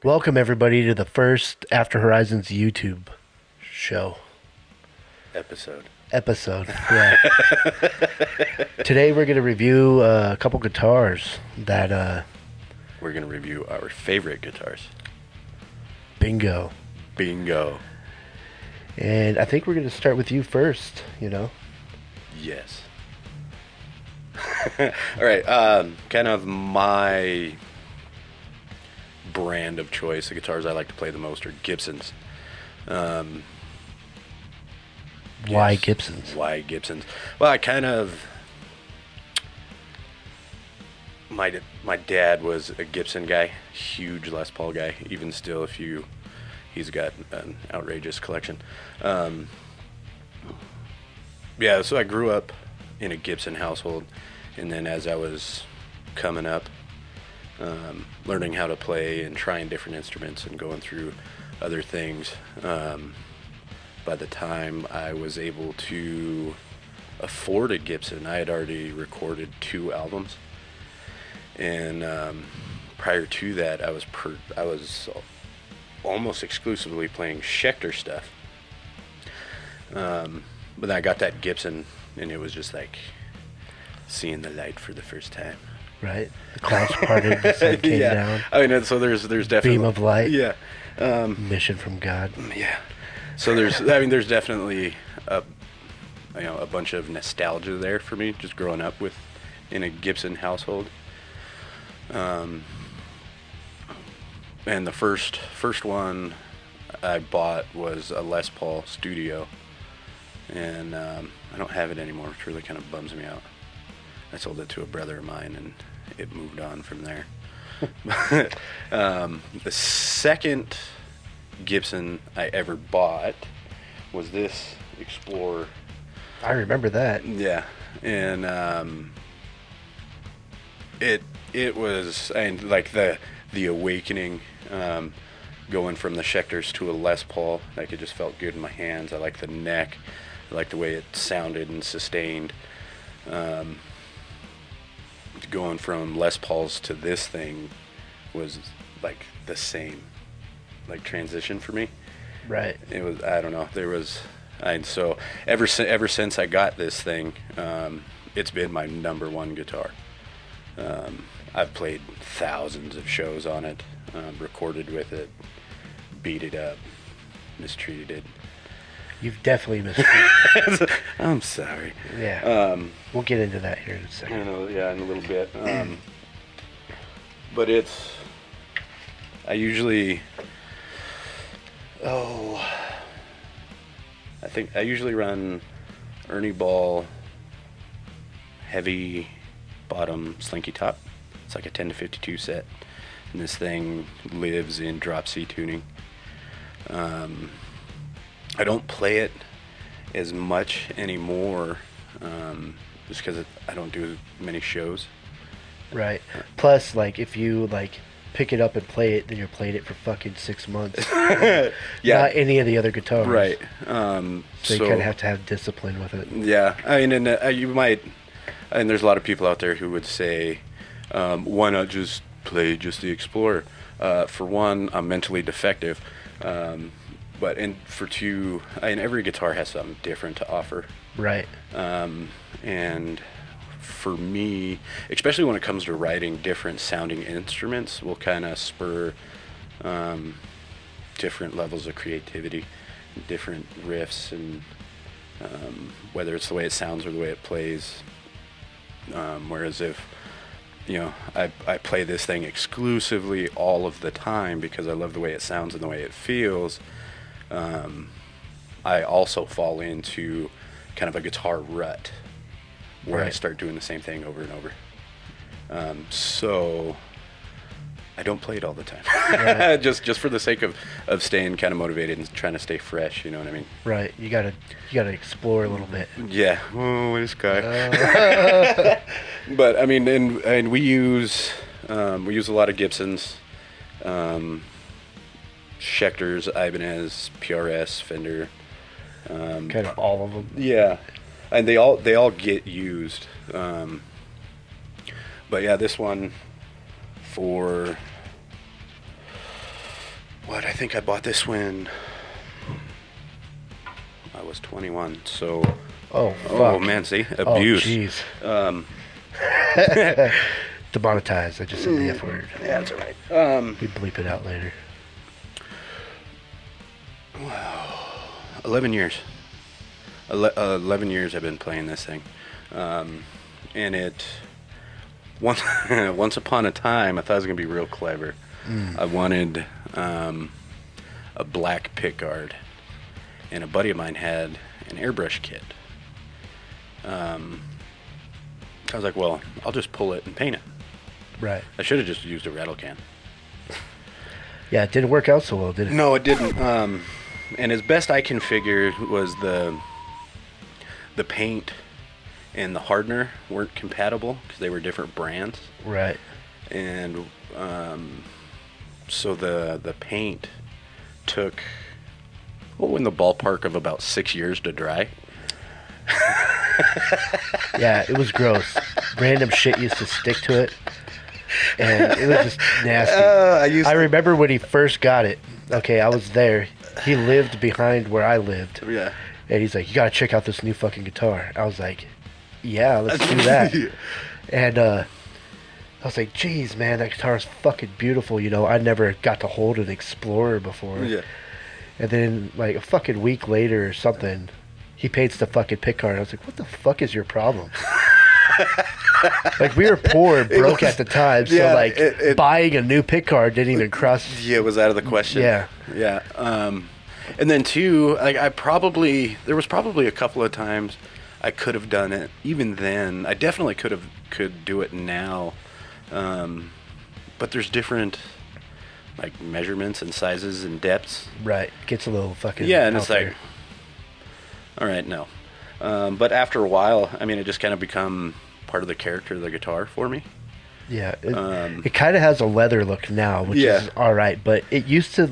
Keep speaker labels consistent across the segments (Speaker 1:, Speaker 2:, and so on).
Speaker 1: Welcome everybody to the first After Horizons YouTube show. Episode, yeah. Today we're going to review a couple guitars that...
Speaker 2: We're going to review our favorite guitars.
Speaker 1: Bingo. And I think we're going to start with you first, you know?
Speaker 2: Yes. All right, kind of my brand of choice, the guitars I like to play the most are Gibsons.
Speaker 1: Why
Speaker 2: Yes.
Speaker 1: Gibsons?
Speaker 2: Why Gibsons? Well, I kind of... My dad was a Gibson guy, huge Les Paul guy. Even still, he's got an outrageous collection. Yeah, so I grew up in a Gibson household, and then as I was coming up, learning how to play and trying different instruments and going through other things, by the time I was able to afford a Gibson, I had already recorded 2 albums. And prior to that, I was almost exclusively playing Schecter stuff. But then I got that Gibson, and it was just like seeing the light for the first time.
Speaker 1: Right? The clouds parted, the sun came down.
Speaker 2: I mean, so there's definitely
Speaker 1: Beam of light.
Speaker 2: Yeah.
Speaker 1: Mission from God.
Speaker 2: Yeah. So there's definitely a bunch of nostalgia there for me, just growing up in a Gibson household. And the first one I bought was a Les Paul Studio, and I don't have it anymore, which really kind of bums me out. I sold it to a brother of mine, and it moved on from there. The second Gibson I ever bought was this Explorer.
Speaker 1: I remember that.
Speaker 2: Yeah, and it was, and like the awakening, going from the Schecters to a Les Paul. Like, it just felt good in my hands. I liked the neck. I liked the way it sounded and sustained. Going from Les Pauls to this thing was like the same, like, transition for me.
Speaker 1: Right.
Speaker 2: It was, I don't know, so ever since I got this thing, it's been my number one guitar. I've played thousands of shows on it, recorded with it, beat it up, mistreated it.
Speaker 1: You've definitely mistreated.
Speaker 2: I'm sorry.
Speaker 1: Yeah. We'll get into that here in a second.
Speaker 2: I know, yeah, in a little bit. But I think I usually run Ernie Ball heavy bottom slinky top. It's like a 10 to 52 set, and this thing lives in drop C tuning. I don't play it as much anymore, just because I don't do many shows.
Speaker 1: Right. Plus, like, if you, like, pick it up and play it, then you're playing it for fucking 6 months.
Speaker 2: Yeah.
Speaker 1: Not any of the other guitars.
Speaker 2: Right.
Speaker 1: So you kind of have to have discipline with it.
Speaker 2: Yeah. I mean, and you might, and there's a lot of people out there who would say, why not just play just the Explorer? For one, I'm mentally defective. But for two, every guitar has something different to offer.
Speaker 1: Right.
Speaker 2: And for me, especially when it comes to writing different sounding instruments, will kind of spur different levels of creativity, different riffs, and whether it's the way it sounds or the way it plays. Whereas if, I play this thing exclusively all of the time because I love the way it sounds and the way it feels, I also fall into kind of a guitar rut where I start doing the same thing over and over. So I don't play it all the time. Right. just for the sake of staying kind of motivated and trying to stay fresh, you know what I mean?
Speaker 1: Right. You gotta explore a little bit.
Speaker 2: Yeah. Oh, this guy. But I mean, and we use a lot of Gibsons, Schecters, Ibanez, PRS, Fender.
Speaker 1: Kind of all of them.
Speaker 2: Yeah, and they all get used. But yeah, this one for I think I bought this when I was 21. So,
Speaker 1: Oh, fuck.
Speaker 2: oh man, see, abuse.
Speaker 1: Oh, jeez. Demonetized. I just said the F word.
Speaker 2: Yeah, that's all right.
Speaker 1: We bleep it out later.
Speaker 2: 11 years. 11 years I've been playing this thing. And it, once upon a time, I thought it was going to be real clever. I wanted a black pickguard, and a buddy of mine had an airbrush kit. I was like, well, I'll just pull it and paint it.
Speaker 1: Right.
Speaker 2: I should have just used a rattle can.
Speaker 1: Yeah, it didn't work out so well, did it?
Speaker 2: No, it didn't. And as best I can figure was the paint and the hardener weren't compatible because they were different brands.
Speaker 1: Right.
Speaker 2: And so the paint took in the ballpark of about 6 years to dry.
Speaker 1: Yeah, it was gross. Random shit used to stick to it, and it was just nasty. I remember when he first got it. Okay, I was there. He lived behind where I lived.
Speaker 2: Yeah.
Speaker 1: And he's like, "You gotta check out this new fucking guitar." I was like, "Yeah, let's do that." And I was like, "Geez, man, that guitar is fucking beautiful." You know, I never got to hold an Explorer before.
Speaker 2: Yeah.
Speaker 1: And then, like, a fucking week later or something, he paints the fucking pickguard. I was like, "What the fuck is your problem?" Like, we were poor and broke at the time, so
Speaker 2: Yeah,
Speaker 1: like buying a new pickguard didn't even cross.
Speaker 2: Yeah, it was out of the question.
Speaker 1: Yeah.
Speaker 2: Yeah. And then two, like there was probably a couple of times I could have done it. Even then, I definitely could do it now. But there's different like measurements and sizes and depths.
Speaker 1: Right, gets a little fucking
Speaker 2: And it's
Speaker 1: out
Speaker 2: like,
Speaker 1: there.
Speaker 2: all right, no. But after a while, I mean, it just kind of become part of the character of the guitar for me.
Speaker 1: Yeah, it kind of has a leather look now, which is all right. But it used to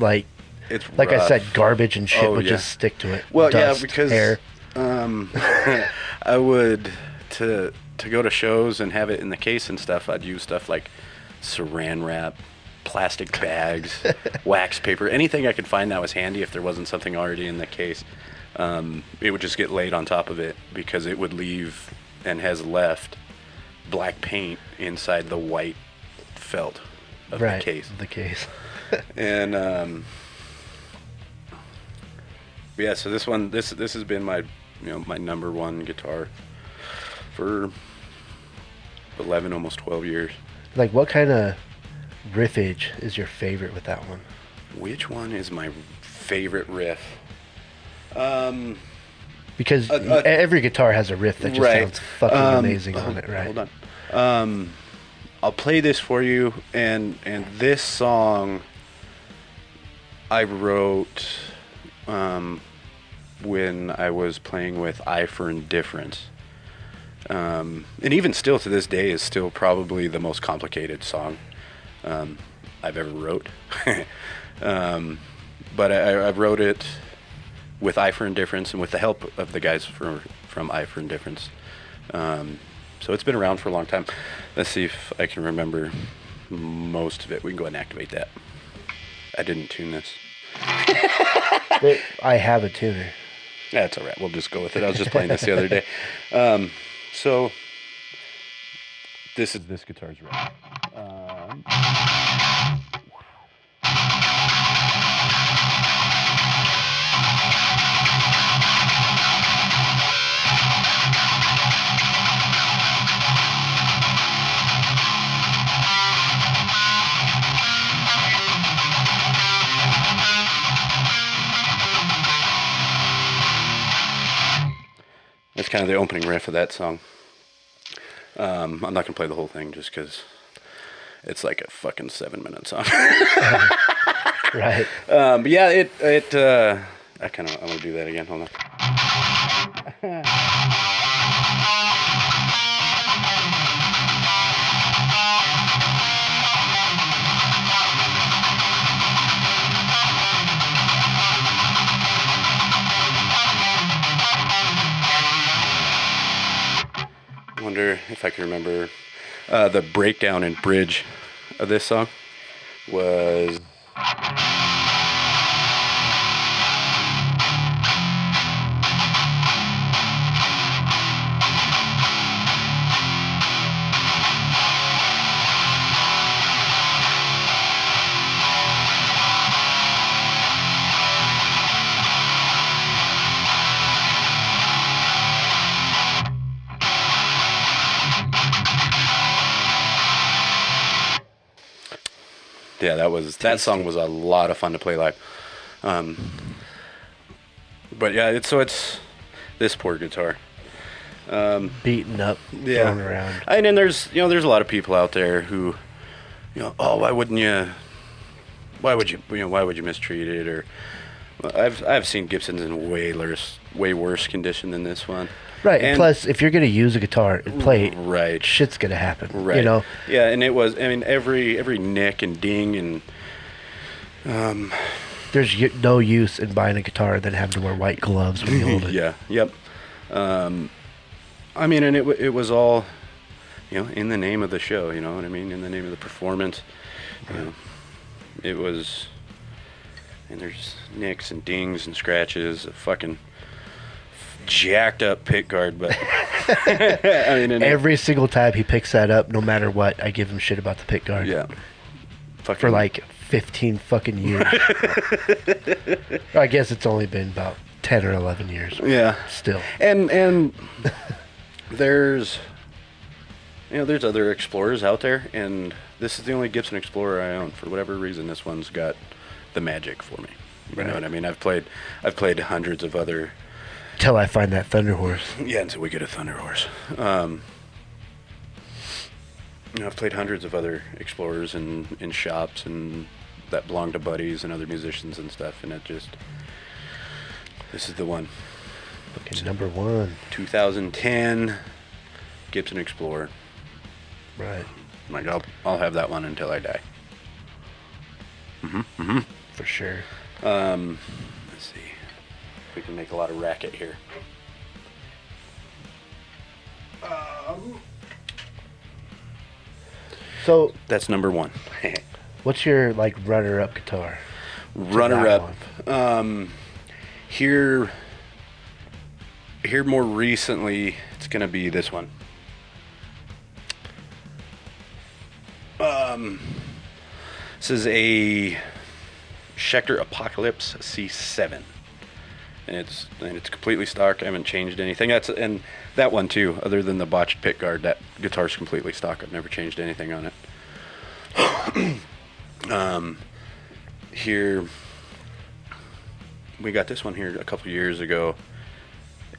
Speaker 2: It's
Speaker 1: like I
Speaker 2: rough.
Speaker 1: said, garbage and shit would
Speaker 2: yeah.
Speaker 1: just stick to it.
Speaker 2: Well,
Speaker 1: Dust,
Speaker 2: yeah, because
Speaker 1: hair.
Speaker 2: I would to go to shows and have it in the case and stuff. I'd use stuff like Saran wrap, plastic bags, wax paper, anything I could find that was handy. If there wasn't something already in the case, it would just get laid on top of it because it would leave and has left black paint inside the white felt of the case.
Speaker 1: The case.
Speaker 2: And yeah, so this has been my my number one guitar for 11, almost 12 years.
Speaker 1: Like, what kind of riffage is your favorite with that one?
Speaker 2: Which one is my favorite riff?
Speaker 1: Because every guitar has a riff that just sounds fucking amazing on it, right?
Speaker 2: Hold on. I'll play this for you, and this song I wrote when I was playing with Eye for Indifference. And even still to this day is still probably the most complicated song I've ever wrote. But I wrote it with Eye for Indifference and with the help of the guys from Eye for Indifference. So it's been around for a long time. Let's see if I can remember most of it. We can go ahead and activate that. I didn't tune this.
Speaker 1: I have a tuner.
Speaker 2: That's all right. We'll just go with it. I was just playing this the other day. So this guitar's right. That's kind of the opening riff of that song. I'm not going to play the whole thing just because it's like a fucking 7-minute song.
Speaker 1: Right.
Speaker 2: But yeah, I'm going to do that again. Hold on. Wonder if I can remember the breakdown and bridge of this song was Yeah, that song was a lot of fun to play live. But yeah, it's this poor guitar.
Speaker 1: Beaten up, thrown around.
Speaker 2: And then there's a lot of people out there who, oh, why would you mistreat it? Or I've seen Gibsons in way worse condition than this one.
Speaker 1: Right, and plus, if you're going to use a guitar and play it,
Speaker 2: right,
Speaker 1: shit's going to happen.
Speaker 2: Right. Yeah, and it was. I mean, every nick and ding and.
Speaker 1: There's no use in buying a guitar than having to wear white gloves when you hold it.
Speaker 2: Yeah. Yep. I mean, and it was all, in the name of the show. You know what I mean? In the name of the performance. It was. And there's nicks and dings and scratches. A fucking jacked up pick guard, but I mean,
Speaker 1: every single time he picks that up, no matter what, I give him shit about the pick guard.
Speaker 2: Yeah.
Speaker 1: For like 15 fucking years. I guess it's only been about 10 or 11 years.
Speaker 2: Yeah.
Speaker 1: Still.
Speaker 2: And there's other Explorers out there, and this is the only Gibson Explorer I own. For whatever reason, this one's got the magic for me. You know what I mean? I've played hundreds of other.
Speaker 1: Till I find that Thunder Horse.
Speaker 2: Yeah, until we get a Thunder Horse. I've played hundreds of other Explorers in shops and that belong to buddies and other musicians and stuff, and this is the one.
Speaker 1: Okay, number one.
Speaker 2: 2010 Gibson Explorer.
Speaker 1: Right.
Speaker 2: Like I'll have that one until I die.
Speaker 1: For sure.
Speaker 2: Let's see. We can make a lot of racket here.
Speaker 1: So
Speaker 2: that's number one.
Speaker 1: What's your runner-up guitar?
Speaker 2: Runner-up. Here more recently, it's gonna be this one. This is a Schecter Apocalypse C7. And it's completely stock. I haven't changed anything. And that one too. Other than the botched pick guard, that guitar's completely stock. I've never changed anything on it. Here, we got this one here a couple years ago,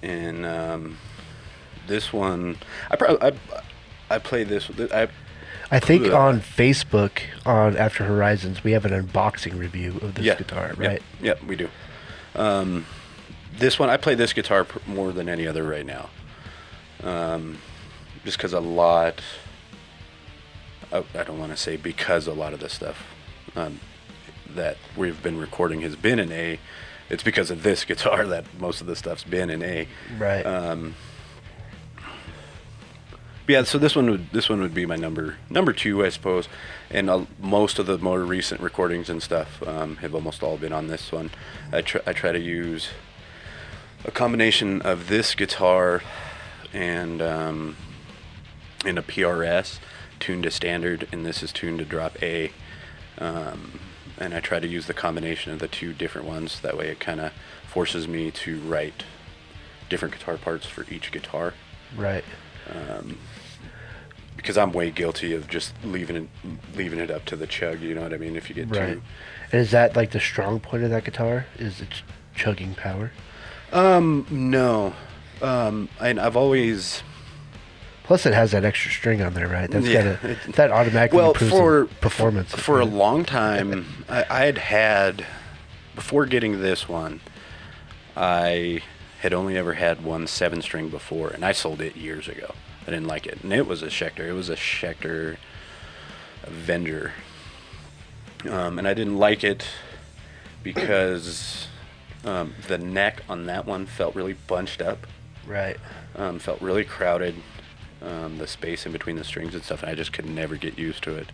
Speaker 2: and this one, I played this.
Speaker 1: I think on Facebook on After Horizons we have an unboxing review of this guitar, right?
Speaker 2: Yep, we do. This one, I play this guitar more than any other right now. Just because I don't want to say because a lot of the stuff that we've been recording has been in A. It's because of this guitar that most of the stuff's been in A.
Speaker 1: Right.
Speaker 2: Yeah, so this one would be my number two, I suppose. And most of the more recent recordings and stuff have almost all been on this one. I try to use a combination of this guitar and a PRS tuned to standard, and this is tuned to drop A. And I try to use the combination of the two different ones. That way it kind of forces me to write different guitar parts for each guitar.
Speaker 1: Right.
Speaker 2: Because I'm way guilty of just leaving it up to the chug, you know what I mean? If you get
Speaker 1: right.
Speaker 2: too...
Speaker 1: And is that the strong point of that guitar? Is it chugging power?
Speaker 2: No. I've always...
Speaker 1: Plus, it has that extra string on there, right? That's that automatically improves the performance.
Speaker 2: For a long time, I had before getting this one, I had only ever had one 7-string before, and I sold it years ago. I didn't like it, and it was a Schecter. It was a Schecter Avenger, and I didn't like it because the neck on that one felt really bunched up.
Speaker 1: Right.
Speaker 2: Felt really crowded. The space in between the strings and stuff, and I just could never get used to it.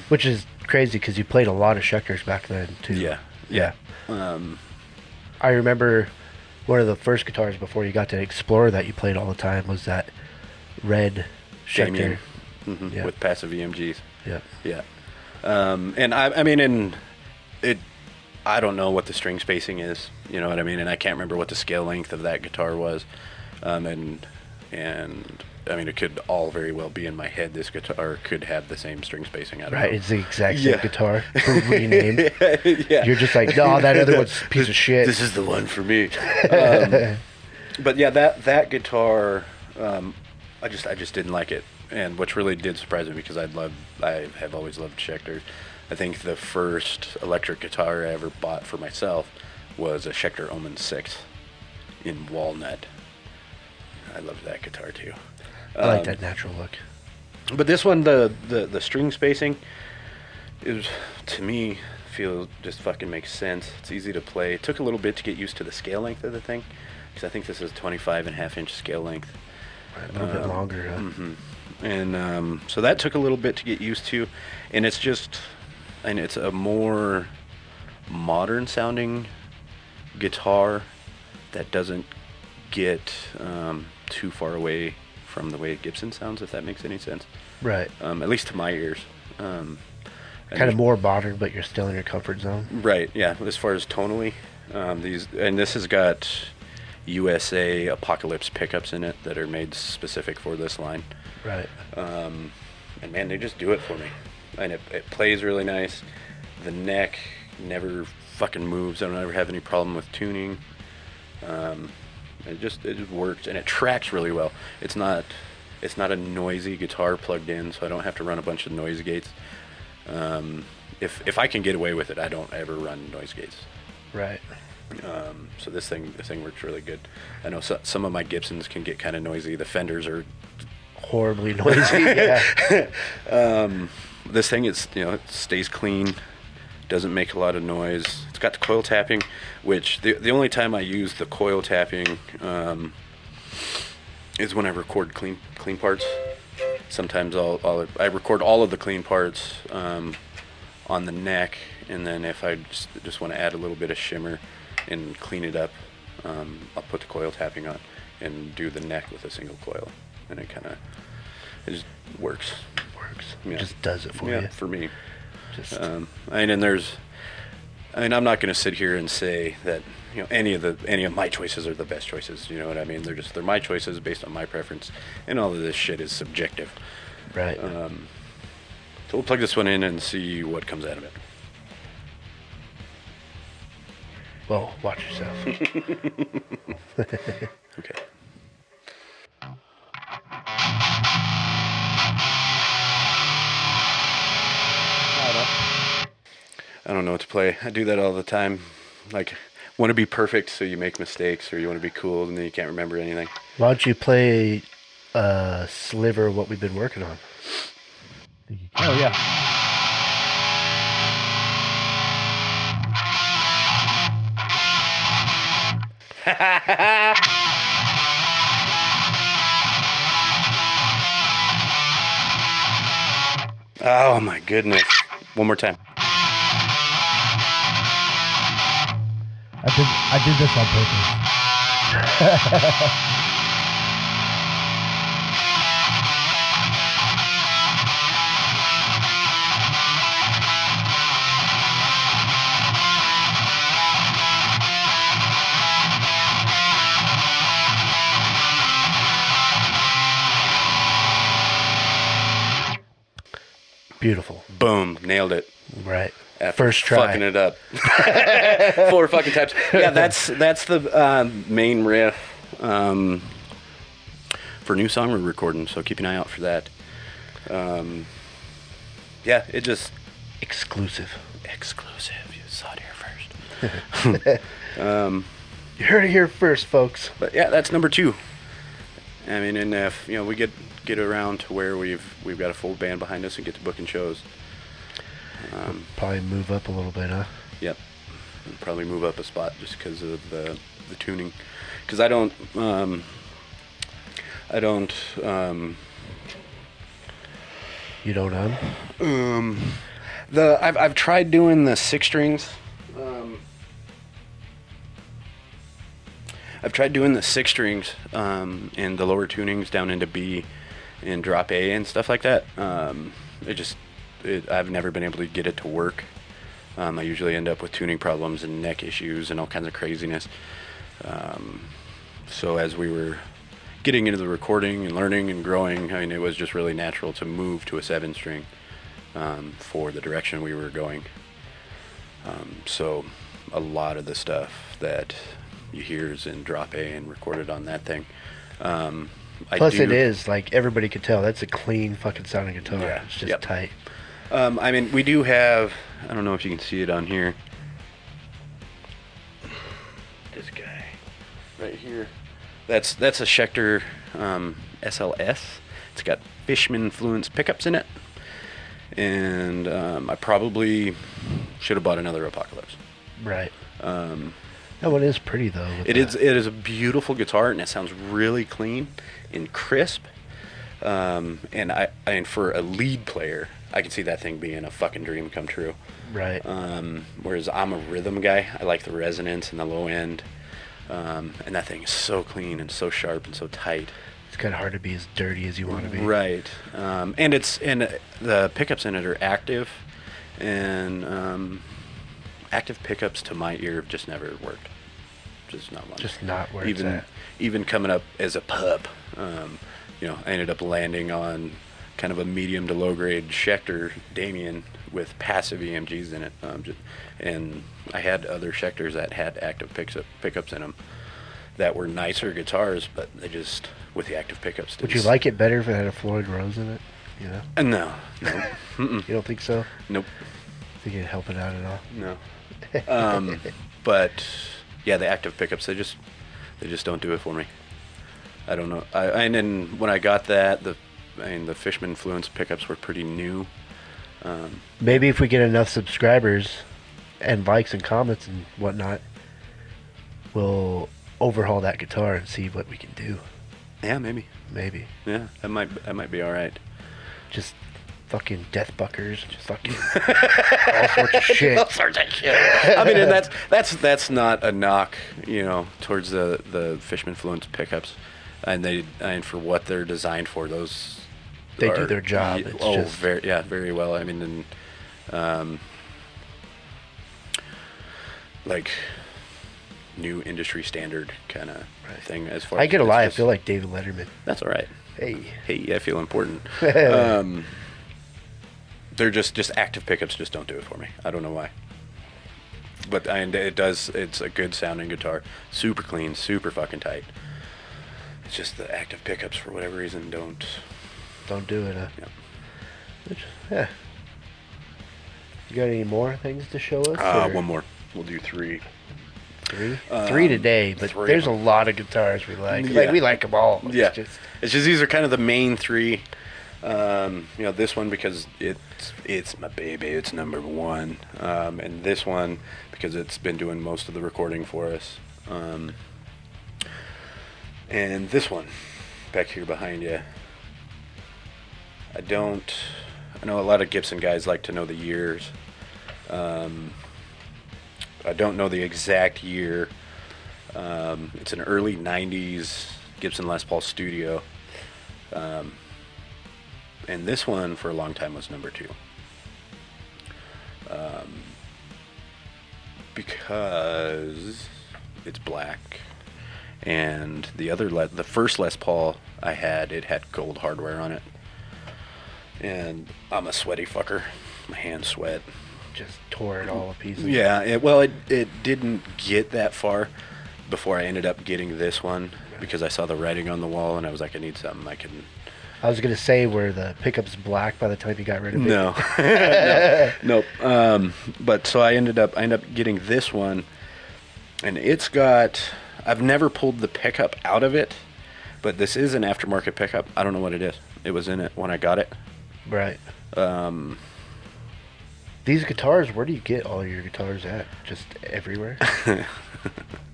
Speaker 1: Which is crazy because you played a lot of Schecters back then too.
Speaker 2: Yeah.
Speaker 1: I remember one of the first guitars before you got to Explorer that you played all the time was that red Schecter.
Speaker 2: With passive EMGs.
Speaker 1: Yeah.
Speaker 2: And I mean, I don't know what the string spacing is, you know what I mean? And I can't remember what the scale length of that guitar was. And I mean, it could all very well be in my head. This guitar could have the same string spacing. I don't know.
Speaker 1: Right, it's the exact same guitar renamed.
Speaker 2: Yeah.
Speaker 1: You're just like, no, that other one's a piece of shit.
Speaker 2: This is the one for me. But yeah, that guitar, I just didn't like it. And which really did surprise me, because I have always loved Schecters. I think the first electric guitar I ever bought for myself was a Schecter Omen 6 in walnut. I loved that guitar too.
Speaker 1: I like that natural look.
Speaker 2: But this one, the string spacing is, to me, just fucking makes sense. It's easy to play. It took a little bit to get used to the scale length of the thing, because I think this is 25.5-inch scale length.
Speaker 1: Right, a little bit longer. Huh?
Speaker 2: Mm-hmm. And so that took a little bit to get used to, and it's a more modern sounding guitar that doesn't get too far away from the way Gibson sounds, if that makes any sense.
Speaker 1: Right.
Speaker 2: At least to my ears.
Speaker 1: Kind of more modern, but you're still in your comfort zone.
Speaker 2: Right. Yeah. As far as tonally, this has got USA Apocalypse pickups in it that are made specific for this line.
Speaker 1: Right.
Speaker 2: And man, they just do it for me. And it plays really nice. The neck never fucking moves. I don't ever have any problem with tuning. It just works, and it tracks really well. It's not a noisy guitar plugged in, so I don't have to run a bunch of noise gates. If I can get away with it, I don't ever run noise gates.
Speaker 1: Right.
Speaker 2: So this thing works really good. I know some of my Gibsons can get kind of noisy. The Fenders are
Speaker 1: horribly noisy. Yeah.
Speaker 2: This thing is, it stays clean, doesn't make a lot of noise. It's got the coil tapping, which the only time I use the coil tapping is when I record clean parts. Sometimes I record all of the clean parts on the neck, and then if I just want to add a little bit of shimmer and clean it up, I'll put the coil tapping on and do the neck with a single coil, and it just works.
Speaker 1: Yeah. It just does it for you.
Speaker 2: Yeah, for me. I'm not going to sit here and say that any of my choices are the best choices. You know what I mean? They're my choices based on my preference, and all of this shit is subjective.
Speaker 1: Right.
Speaker 2: So we'll plug this one in and see what comes out of it.
Speaker 1: Well, watch yourself.
Speaker 2: Okay. I don't know what to play. I do that all the time. Like, want to be perfect, so you make mistakes, or you want to be cool, and then you can't remember anything.
Speaker 1: Why don't you play a sliver of what we've been working on?
Speaker 2: Oh, yeah. Oh, my goodness. One more time.
Speaker 1: I did this on purpose. Beautiful.
Speaker 2: Boom. Nailed it.
Speaker 1: Right.
Speaker 2: After
Speaker 1: first try.
Speaker 2: Fucking it up. 4 fucking times. Yeah, that's the main riff for new song we're recording, so keep an eye out for that. Yeah, it just...
Speaker 1: Exclusive.
Speaker 2: You saw it here first.
Speaker 1: You heard it here first, folks.
Speaker 2: But yeah, that's number 2. I mean, and if we get around to where we've got a full band behind us and get to booking shows,
Speaker 1: probably move up a little bit, huh?
Speaker 2: Yep. And probably move up a spot just because of the tuning. Because I don't.
Speaker 1: You don't
Speaker 2: I've tried doing the 6 strings. I've tried doing the 6 strings and the lower tunings down into B and drop A and stuff like that. I've never been able to get it to work. I usually end up with tuning problems and neck issues and all kinds of craziness. So as we were getting into the recording and learning and growing, I mean, it was just really natural to move to a 7-string for the direction we were going. So a lot of the stuff that you hear is in drop A and recorded on that thing.
Speaker 1: Plus, it is, like, everybody could tell, that's a clean fucking sounding guitar.
Speaker 2: Yeah.
Speaker 1: It's just tight.
Speaker 2: I mean, we do have, I don't know if you can see it on here. This guy right here. That's a Schecter SLS. It's got Fishman Fluence pickups in it. And I probably should have bought another Apocalypse.
Speaker 1: Right. That one is pretty, though.
Speaker 2: It is a beautiful guitar, and it sounds really clean and crisp. And I mean, for a lead player, I can see that thing being a fucking dream come true.
Speaker 1: Right.
Speaker 2: Whereas I'm a rhythm guy. I like the resonance and the low end. And that thing is so clean and so sharp and so tight.
Speaker 1: It's kind of hard to be as dirty as you want to be.
Speaker 2: Right. And the pickups in it are active, and active pickups to my ear have just never worked. Just not one.
Speaker 1: Just not where it's at.
Speaker 2: Even coming up as a pup, you know, I ended up landing on kind of a medium to low grade Schecter Damien with passive EMGs in it, and I had other Schecters that had active pickups in them that were nicer guitars, but they just with the active pickups.
Speaker 1: Would you like it better if it had a Floyd Rose in it? You know?
Speaker 2: No.
Speaker 1: You don't think so?
Speaker 2: Nope.
Speaker 1: Think it'd help it out at all?
Speaker 2: No. But yeah, the active pickups they just don't do it for me. I don't know. And then when I got that, the Fishman Fluence pickups were pretty new.
Speaker 1: Maybe if we get enough subscribers and likes and comments and whatnot, we'll overhaul that guitar and see what we can do.
Speaker 2: Yeah, maybe.
Speaker 1: Maybe.
Speaker 2: Yeah, that might be all right.
Speaker 1: Just fucking death buckers, just fucking all sorts of shit.
Speaker 2: All sorts of shit. I mean, and that's not a knock, you know, towards the Fishman Fluence pickups, and for what they're designed for, those
Speaker 1: they do their job. It's
Speaker 2: very well. I mean, and like new industry standard kind of thing as far.
Speaker 1: I
Speaker 2: as
Speaker 1: get a lie. I feel like David Letterman.
Speaker 2: That's all right. Hey, I feel important. They're just active pickups just don't do it for me. I don't know why. But it does. It's a good sounding guitar, super clean, super fucking tight. It's just the active pickups for whatever reason don't
Speaker 1: do it.
Speaker 2: Yeah.
Speaker 1: Yeah. You got any more things to show us?
Speaker 2: One more. We'll do 3.
Speaker 1: 3? 3 today, but there's a lot of guitars we like.
Speaker 2: Yeah.
Speaker 1: Like we like them all.
Speaker 2: Yeah. It's just these are kind of the main 3. You know, this one because it's my baby. It's number 1. And this one because it's been doing most of the recording for us. And this one back here behind you. I know a lot of Gibson guys like to know the years. I don't know the exact year. It's an early 90s Gibson Les Paul Studio. And this one for a long time was number 2. Because it's black. And the first Les Paul I had, it had gold hardware on it. And I'm a sweaty fucker. My hands sweat.
Speaker 1: Just tore it all to pieces.
Speaker 2: Yeah, it didn't get that far before I ended up getting this one because I saw the writing on the wall and I was like, I need something I can.
Speaker 1: I was gonna say, were the pickups black by the time you got rid of it?
Speaker 2: No, nope. But so I ended up getting this one, and it's got. I've never pulled the pickup out of it, but this is an aftermarket pickup. I don't know what it is. It was in it when I got it.
Speaker 1: Right. These guitars, where do you get all your guitars at? Just everywhere? Do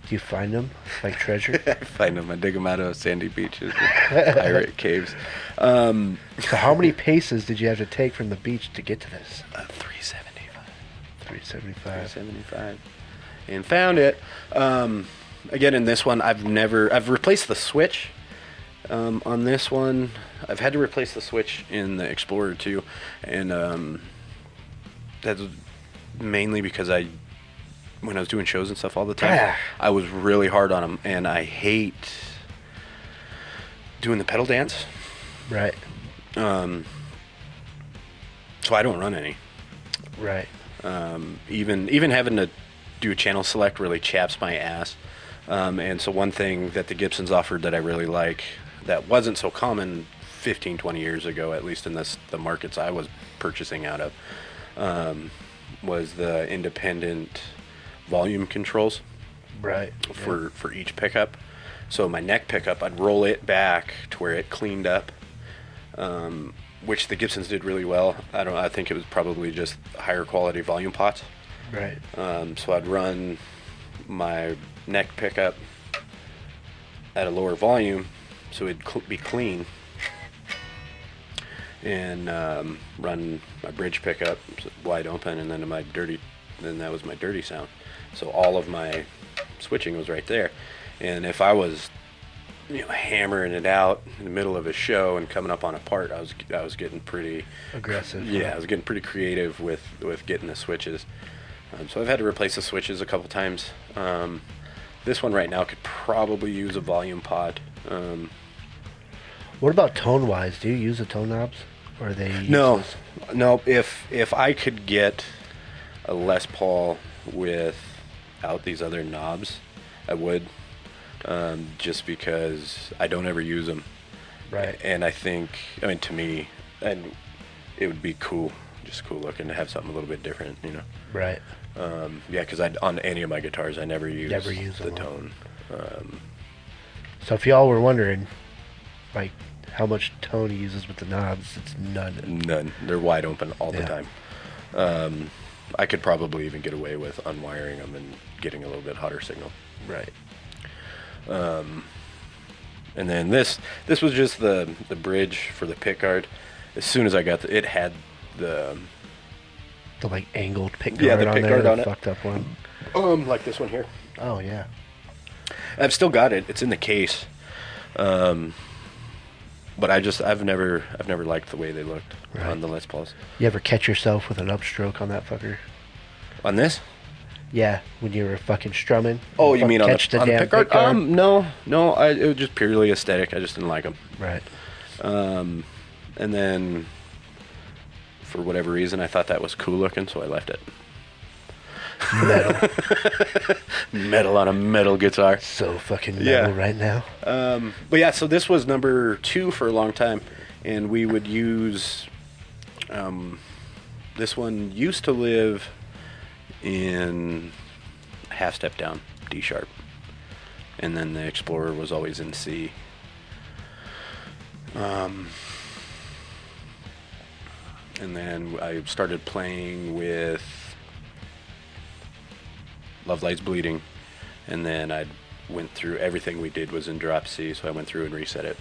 Speaker 1: you find them like treasure?
Speaker 2: I find them. I dig them out of sandy beaches and pirate caves.
Speaker 1: So how many paces did you have to take from the beach to get to this?
Speaker 2: 375.
Speaker 1: 375.
Speaker 2: 375. And found it. Again, in this one, I've replaced the switch. On this one, I've had to replace the switch in the Explorer too, and that's mainly because when I was doing shows and stuff all the time, I was really hard on them, and I hate doing the pedal dance.
Speaker 1: Right.
Speaker 2: So I don't run any.
Speaker 1: Right.
Speaker 2: Even having to do a channel select really chaps my ass. And so one thing that the Gibsons offered that I really like that wasn't so common 15, 20 years ago, at least in the markets I was purchasing out of, was the independent volume controls.
Speaker 1: Right.
Speaker 2: For each pickup. So my neck pickup, I'd roll it back to where it cleaned up, which the Gibsons did really well. I think it was probably just higher quality volume pots.
Speaker 1: Right.
Speaker 2: So I'd run my neck pickup at a lower volume, so it'd be clean, and run my bridge pickup wide open, and then that was my dirty sound. So all of my switching was right there. And if I was, hammering it out in the middle of a show and coming up on a part, I was getting pretty
Speaker 1: aggressive.
Speaker 2: Yeah, I was getting pretty creative with getting the switches. So I've had to replace the switches a couple times. This one right now could probably use a volume pod.
Speaker 1: What about tone-wise? Do you use the tone knobs, or are they?
Speaker 2: No. If I could get a Les Paul without these other knobs, I would. Just because I don't ever use them.
Speaker 1: Right.
Speaker 2: And to me, and it would be cool, just cool looking to have something a little bit different,
Speaker 1: Right.
Speaker 2: Because on any of my guitars, I never use the tone.
Speaker 1: So if y'all were wondering, like, how much tone he uses with the knobs, it's none.
Speaker 2: None. They're wide open all the time. I could probably even get away with unwiring them and getting a little bit hotter signal.
Speaker 1: Right.
Speaker 2: And then this was just the bridge for the pickguard. As soon as I got it had the
Speaker 1: like angled pickguard on there, the fucked up one.
Speaker 2: Like this one here.
Speaker 1: Oh yeah.
Speaker 2: I've still got it. It's in the case. But I've never liked the way they looked on the Les Pauls.
Speaker 1: You ever catch yourself with an upstroke on that fucker?
Speaker 2: On this?
Speaker 1: Yeah, when you were fucking strumming.
Speaker 2: Oh, you mean on the
Speaker 1: pickguard?
Speaker 2: No. It was just purely aesthetic. I just didn't like them.
Speaker 1: Right.
Speaker 2: And then, for whatever reason, I thought that was cool looking, so I left it.
Speaker 1: Metal.
Speaker 2: Metal on a metal guitar.
Speaker 1: So fucking metal right now.
Speaker 2: But yeah, so this was number 2 for a long time, and we would use. This one used to live in half step down, D sharp, and then the Explorer was always in C. And then I started playing with Love Lies Bleeding, and then I went through everything we did was in drop C, so I went through and set it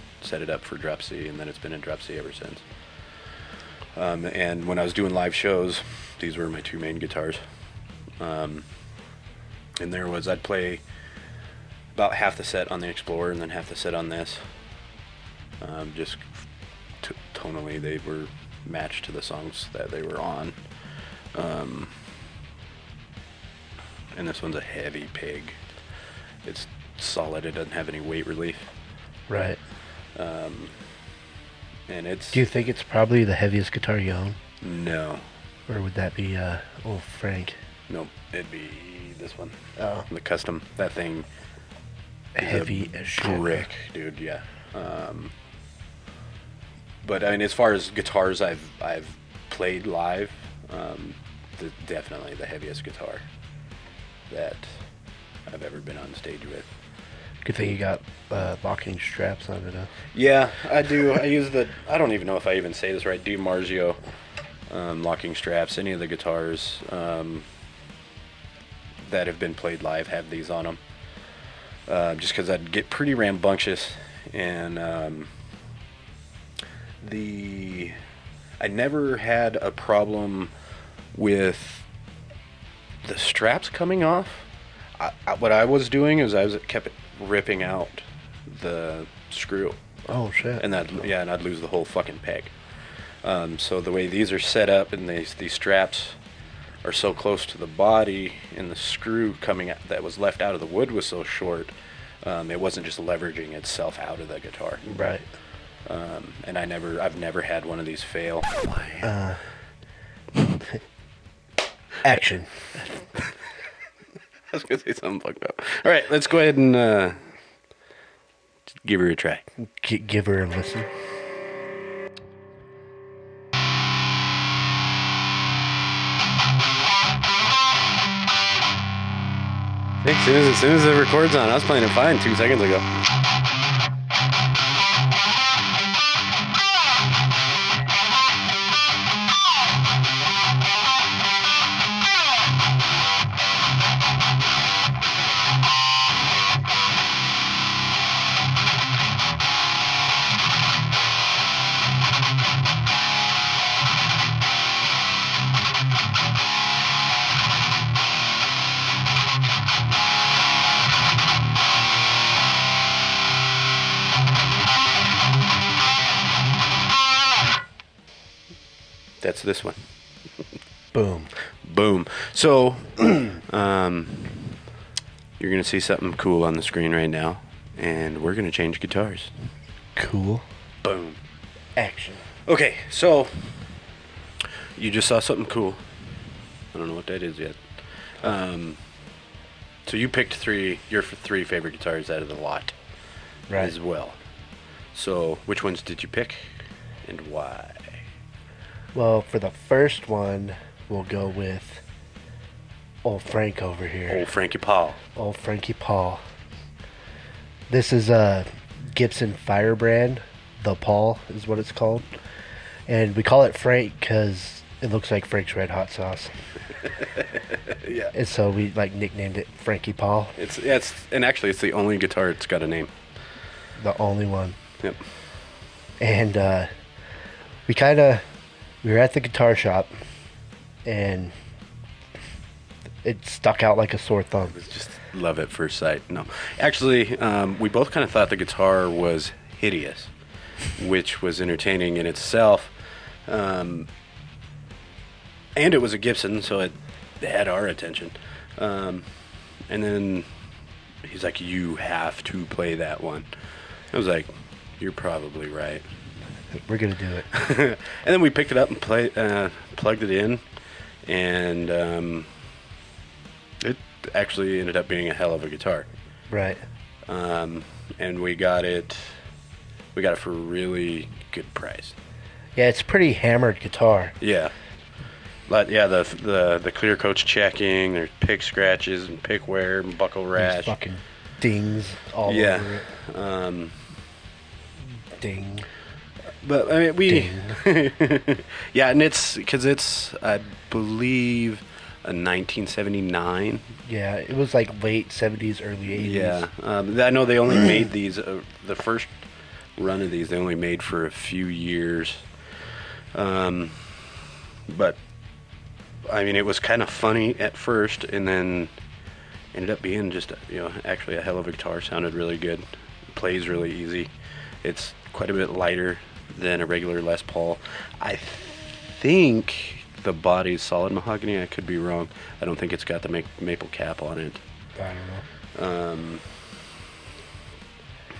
Speaker 2: up for drop C, and then it's been in drop C ever since. And when I was doing live shows, these were my 2 main guitars. And I'd play about half the set on the Explorer and then half the set on this. Just tonally, they were matched to the songs that they were on. And this one's a heavy pig. It's solid. It doesn't have any weight relief.
Speaker 1: Right.
Speaker 2: And it's.
Speaker 1: Do you think it's probably the heaviest guitar you own?
Speaker 2: No.
Speaker 1: Or would that be old Frank?
Speaker 2: Nope, it'd be this one.
Speaker 1: Oh.
Speaker 2: The custom. That thing.
Speaker 1: Heavy as shit.
Speaker 2: Brick, dude. Yeah. But I mean, as far as guitars I've played live, definitely the heaviest guitar that I've ever been on stage with.
Speaker 1: Good thing you got locking straps on it, huh?
Speaker 2: Yeah, I do. I use I don't even know if I even say this right, DiMarzio locking straps. Any of the guitars that have been played live have these on them. Just because I'd get pretty rambunctious, and I never had a problem with the straps coming off. What I was doing is I kept ripping out the screw.
Speaker 1: Oh shit!
Speaker 2: And I'd lose the whole fucking peg. So the way these are set up, and these straps are so close to the body, and the screw coming out that was left out of the wood was so short, It wasn't just leveraging itself out of the guitar.
Speaker 1: Right.
Speaker 2: And I've never had one of these fail.
Speaker 1: Action.
Speaker 2: I was gonna say something fucked up. All right, let's go ahead and give her a try.
Speaker 1: Give her a listen.
Speaker 2: As soon as it records on, I was playing it fine 2 seconds ago. That's this one.
Speaker 1: Boom.
Speaker 2: Boom. So, you're going to see something cool on the screen right now, and we're going to change guitars.
Speaker 1: Cool.
Speaker 2: Boom.
Speaker 1: Action.
Speaker 2: Okay, so you just saw something cool. I don't know what that is yet. So you picked your three favorite guitars out of the lot,
Speaker 1: Right.
Speaker 2: as well. So which ones did you pick, and why?
Speaker 1: Well, for the first one, we'll go with old Frank over here.
Speaker 2: Old Frankie Paul.
Speaker 1: Old Frankie Paul. This is a Gibson Firebrand. The Paul is what it's called. And we call it Frank because it looks like Frank's Red Hot Sauce.
Speaker 2: Yeah.
Speaker 1: And so we nicknamed it Frankie Paul.
Speaker 2: And actually it's the only guitar that's got a name.
Speaker 1: The only one.
Speaker 2: Yep.
Speaker 1: And we were at the guitar shop, and it stuck out like a sore thumb.
Speaker 2: It was just love at first sight. No, actually, we both kind of thought the guitar was hideous, which was entertaining in itself. And it was a Gibson, so it had our attention. And then he's like, "You have to play that one." I was like, "You're probably right."
Speaker 1: We're going to do it.
Speaker 2: And then we picked it up and plugged it in, and it actually ended up being a hell of a guitar.
Speaker 1: Right.
Speaker 2: And we got it for a really good price.
Speaker 1: Yeah, it's a pretty hammered guitar.
Speaker 2: Yeah. But yeah, the clear coat's checking, there's pick scratches and pick wear and buckle
Speaker 1: There's
Speaker 2: rash.
Speaker 1: fucking dings all over it. Ding.
Speaker 2: But I mean, yeah, and it's I believe a 1979.
Speaker 1: Yeah, it was like late 70s, early 80s.
Speaker 2: Yeah, I know they only made these. The first run of these they only made for a few years. But I mean, it was kind of funny at first, and then ended up being just actually a hell of a guitar. Sounded really good. Plays really easy. It's quite a bit lighter than a regular Les Paul. I think the body's solid mahogany. I could be wrong. I don't think it's got the maple cap on it.
Speaker 1: I don't know.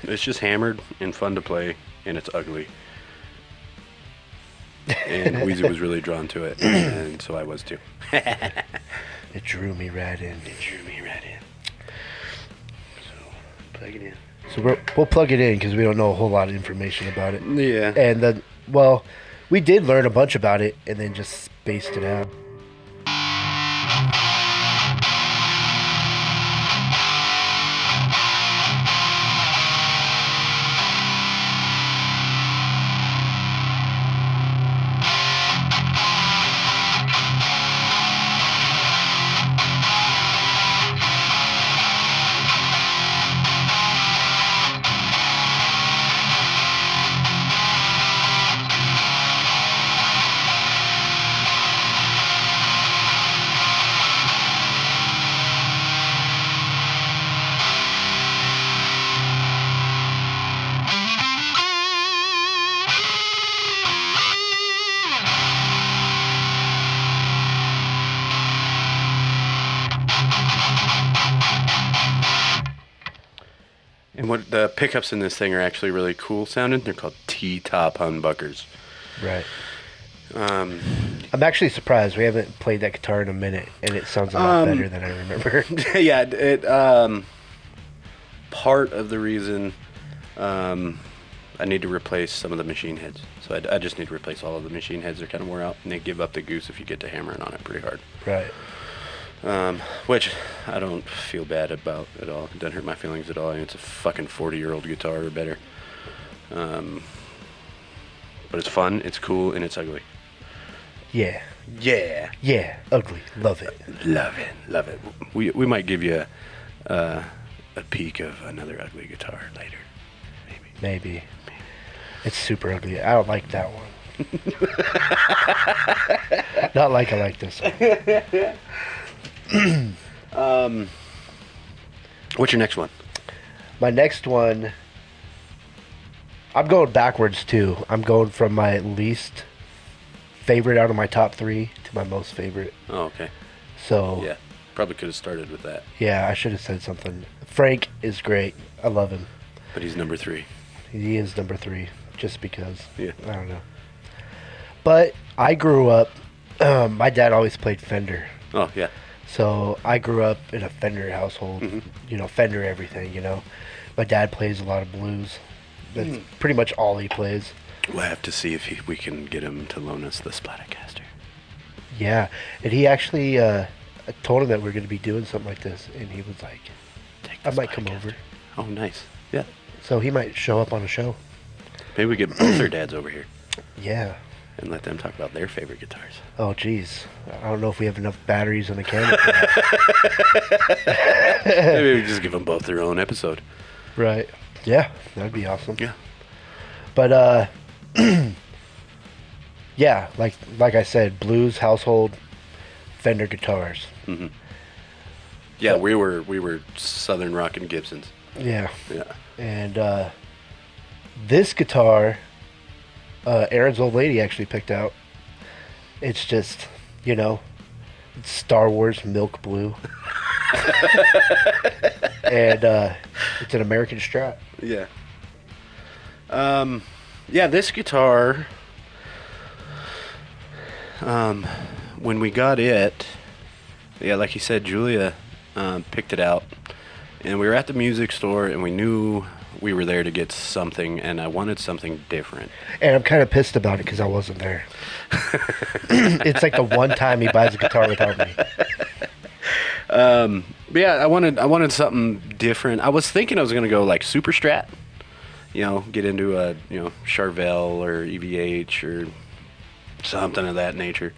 Speaker 2: It's just hammered and fun to play, and it's ugly. And Weezy was really drawn to it, and so I was too.
Speaker 1: It drew me right in.
Speaker 2: So, plug it in.
Speaker 1: So we'll plug it in because we don't know a whole lot of information about it.
Speaker 2: Yeah.
Speaker 1: And then, well, we did learn a bunch about it and then just spaced it out.
Speaker 2: what the pickups in this thing are actually really cool sounding. They're called T-top humbuckers.
Speaker 1: Right. I'm actually surprised we haven't played that guitar in a minute, and it sounds a lot better than I remember.
Speaker 2: Yeah, it part of the reason I need to replace some of the machine heads. So I just need to replace all of the machine heads. They're kind of wore out, and they give up the goose if you get to hammering on it pretty hard.
Speaker 1: Right.
Speaker 2: Which I don't feel bad about at all. It doesn't hurt my feelings at all. I mean, it's a fucking 40-year-old guitar or better. But it's fun, it's cool, and it's ugly.
Speaker 1: Yeah.
Speaker 2: Yeah.
Speaker 1: Yeah. Ugly. Love it.
Speaker 2: Love it. Love it. We might give you a peek of another ugly guitar later.
Speaker 1: Maybe. It's super ugly. I don't like that one. Not like I like this one.
Speaker 2: What's your next one?
Speaker 1: My next one, I'm going backwards too. I'm going from my least favorite out of my top 3 to my most favorite.
Speaker 2: Oh, okay.
Speaker 1: So
Speaker 2: yeah, probably could have started with that.
Speaker 1: Yeah, I should have said something. Frank is great. I love him.
Speaker 2: But he's number 3.
Speaker 1: He is number 3, just because.
Speaker 2: Yeah.
Speaker 1: I don't know. But I grew up. My dad always played Fender.
Speaker 2: Oh yeah.
Speaker 1: So I grew up in a Fender household.
Speaker 2: Mm-hmm.
Speaker 1: You know, Fender everything. You know, my dad plays a lot of blues. That's pretty much all he plays.
Speaker 2: We'll have to see if we can get him to loan us the Stratocaster.
Speaker 1: Yeah, and he actually I told him that we're going to be doing something like this, and he was like, I might come over.
Speaker 2: Oh, nice. Yeah.
Speaker 1: So he might show up on a show.
Speaker 2: Maybe we get both their dads over here.
Speaker 1: Yeah.
Speaker 2: And let them talk about their favorite guitars.
Speaker 1: Oh, geez. I don't know if we have enough batteries on the camera for that.
Speaker 2: Maybe we just give them both their own episode.
Speaker 1: Right. Yeah, that'd be awesome.
Speaker 2: Yeah.
Speaker 1: But, yeah, like I said, blues, household, Fender guitars.
Speaker 2: Mm-hmm. Yeah, we were Southern rockin' Gibsons.
Speaker 1: Yeah.
Speaker 2: Yeah.
Speaker 1: And this guitar, Aaron's old lady actually picked out. It's just, you know, it's Star Wars milk blue. And it's an American Strat.
Speaker 2: Yeah. Yeah, this guitar, when we got it, yeah, like you said, Julia picked it out. And we were at the music store, and we knew we were there to get something, and I wanted something different.
Speaker 1: And I'm kind of pissed about it because I wasn't there. It's like the one time he buys a guitar without me.
Speaker 2: But yeah, I wanted something different. I was thinking I was going to go like Super Strat, you know, get into a, you know, Charvel or EVH or something of that nature.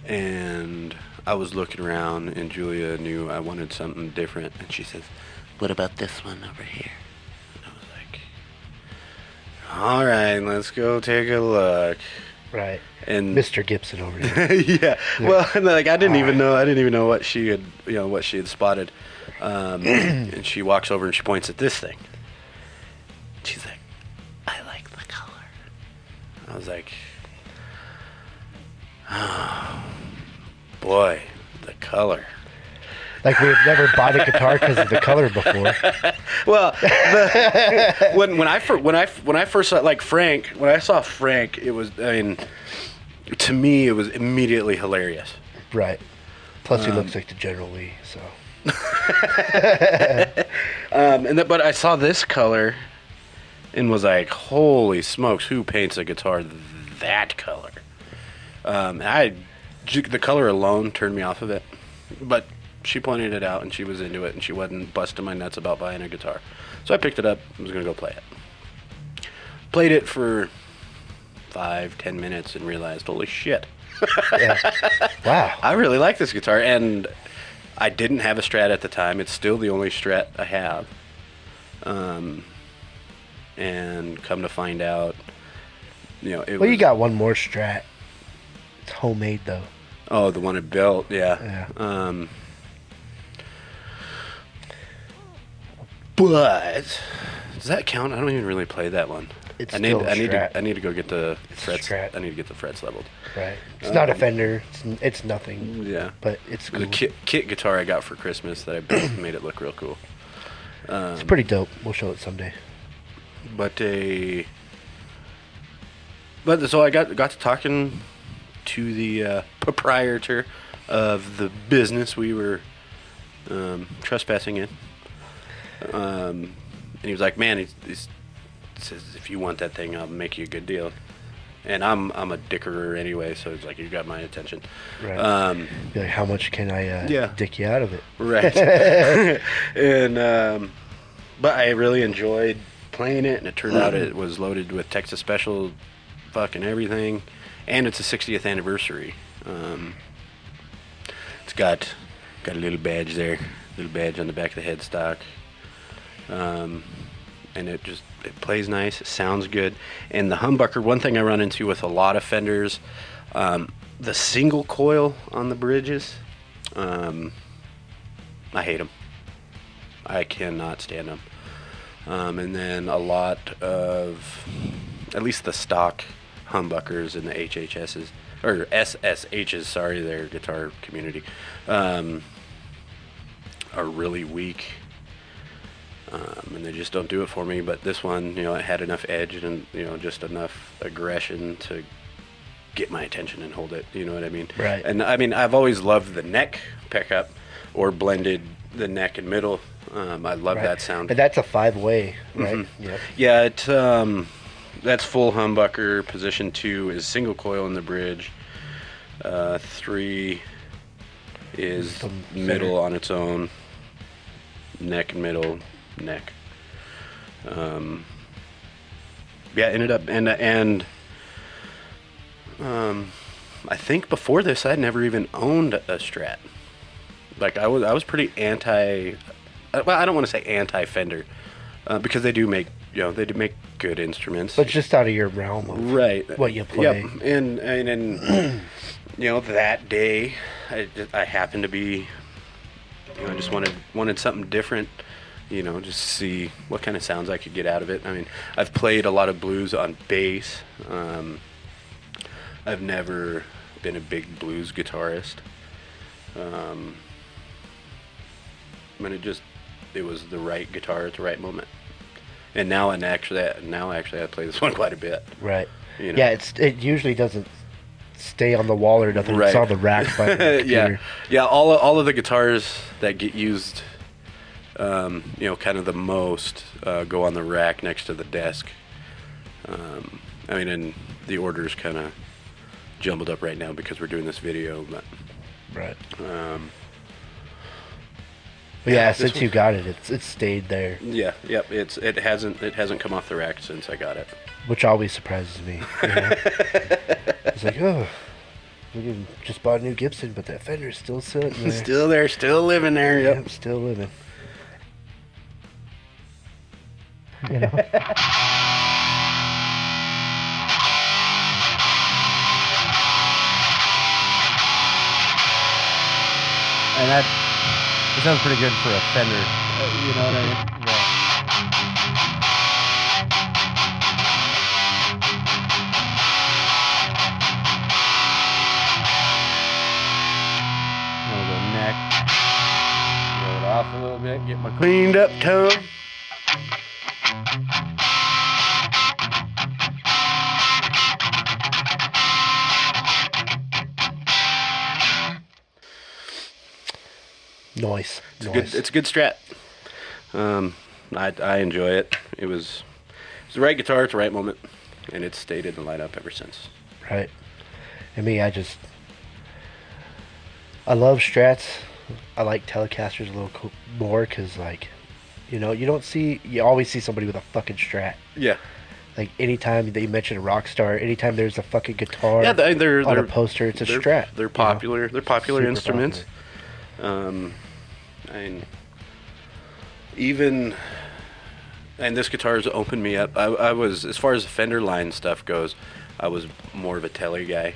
Speaker 2: And I was looking around, and Julia knew I wanted something different, and she says, "What about this one over here?" And I was like, "All right, let's go take a look."
Speaker 1: Right.
Speaker 2: And
Speaker 1: Mr. Gibson over here.
Speaker 2: yeah. Well, like I didn't even know what she had, you know, what she had spotted. And she walks over and she points at this thing. She's like, "I like the color." I was like, "Oh, boy, the color."
Speaker 1: Like we've never bought a guitar because of the color before.
Speaker 2: Well, when I first saw like Frank, when I saw Frank, it was, I mean, to me it was immediately hilarious.
Speaker 1: Right. Plus he looks like the General Lee, so.
Speaker 2: But I saw this color and was like, holy smokes, who paints a guitar that color? The color alone turned me off of it, but she pointed it out and she was into it and she wasn't busting my nuts about buying a guitar. So I picked it up and was going to go play it. Played it for 5-10 minutes and realized, holy shit.
Speaker 1: Yeah. Wow.
Speaker 2: I really like this guitar, and I didn't have a Strat at the time. It's still the only Strat I have. And come to find out, you know,
Speaker 1: Well, you got one more Strat. It's homemade, though.
Speaker 2: Oh, the one I built, yeah. But does that count? I don't even really play that one.
Speaker 1: it's
Speaker 2: I
Speaker 1: still
Speaker 2: need
Speaker 1: Strat.
Speaker 2: I need to go get the
Speaker 1: It's
Speaker 2: frets.
Speaker 1: Strat.
Speaker 2: I need to get the frets leveled.
Speaker 1: Right. It's not a Fender. It's nothing.
Speaker 2: Yeah.
Speaker 1: But it's cool.
Speaker 2: The kit guitar I got for Christmas that I built made it look real cool.
Speaker 1: It's pretty dope. We'll show it someday.
Speaker 2: But so I got to talking to the proprietor of the business we were trespassing in. And he was like, man, he says, if you want that thing, I'll make you a good deal. And I'm a dickerer anyway, so it's like, you got my attention.
Speaker 1: Right. Be like, how much can I dick you out of it?
Speaker 2: Right. And but I really enjoyed playing it, and it turned out it was loaded with Texas Special fucking everything, and it's a 60th anniversary. It's got a little badge there, little badge on the back of the headstock. And it plays nice, it sounds good. And the humbucker, one thing I run into with a lot of Fenders, the single coil on the bridges, I hate them. I cannot stand them. And then a lot of, at least the stock humbuckers and the HHSs, or SSHs, sorry, their guitar community, are really weak. And they just don't do it for me. But this one, it had enough edge and, just enough aggression to get my attention and hold it. You know what I mean?
Speaker 1: Right.
Speaker 2: And I mean, I've always loved the neck pickup or blended the neck and middle. I love that sound.
Speaker 1: And that's a 5-way, right?
Speaker 2: Mm-hmm.
Speaker 1: Yep.
Speaker 2: Yeah, that's full humbucker. Position 2 is single coil in the bridge. 3 is middle on its own. Neck and middle, neck. Ended up and I think before this I'd never even owned a Strat. Like I was pretty anti. Well, I don't want to say anti-Fender, because they do make good instruments.
Speaker 1: But just out of your realm of what you play.
Speaker 2: Yep. And that day, I happened to be, I just wanted something different, just see what kind of sounds I could get out of it. I mean, I've played a lot of blues on bass. I've never been a big blues guitarist. It was the right guitar at the right moment. And now actually I play this one quite a bit.
Speaker 1: Right. Yeah, it usually doesn't stay on the wall or nothing.
Speaker 2: Right.
Speaker 1: It's on the rack by the computer.
Speaker 2: Yeah. All of the guitars that get used, kind of the most, go on the rack next to the desk. And the order's kind of jumbled up right now because we're doing this video, but
Speaker 1: right. Since you got it, it's stayed there.
Speaker 2: Yeah, yep. It hasn't come off the rack since I got it.
Speaker 1: Which always surprises me. It's like, oh, we just bought a new Gibson, but that Fender's still sitting there.
Speaker 2: Still there, still living there.
Speaker 1: Yep, still living.
Speaker 3: And that sounds pretty good for a Fender. You know what I mean? Yeah. Neck. Roll it off a little bit, get my
Speaker 2: Cleaned up tone.
Speaker 1: Nice.
Speaker 2: It's a good Strat. I enjoy it. It was the right guitar at the right moment, and it's stayed in the lineup ever since.
Speaker 1: Right. And me, I love Strats. I like Telecasters a little more because, you always see somebody with a fucking Strat.
Speaker 2: Yeah.
Speaker 1: Like, anytime that you mention a rock star, anytime there's a fucking guitar
Speaker 2: they're
Speaker 1: on a poster, it's a Strat.
Speaker 2: They're popular. They're popular
Speaker 1: Super
Speaker 2: instruments.
Speaker 1: Popular.
Speaker 2: And this guitar has opened me up. I was, as far as the Fender line stuff goes, I was more of a Tele guy.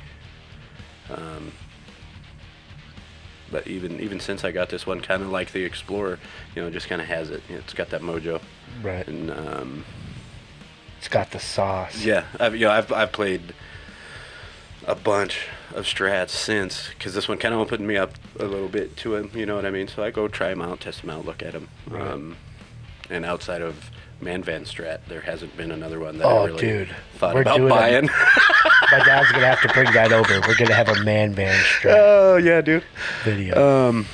Speaker 2: But even since I got this one, kind of like the Explorer, just kind of has it. It's got that mojo.
Speaker 1: Right.
Speaker 2: And
Speaker 1: It's got the sauce.
Speaker 2: Yeah, I've played a bunch of Strats since, because this one kind of opened me up a little bit to him. You know what I mean? So I go try them out, test them out, look at them.
Speaker 1: Right.
Speaker 2: And outside of Man Van Strat, there hasn't been another one that I really thought
Speaker 1: We're
Speaker 2: about
Speaker 1: doing
Speaker 2: buying.
Speaker 1: My dad's gonna have to bring that over. We're gonna have a Man Van Strat
Speaker 2: Oh yeah, dude.
Speaker 1: video.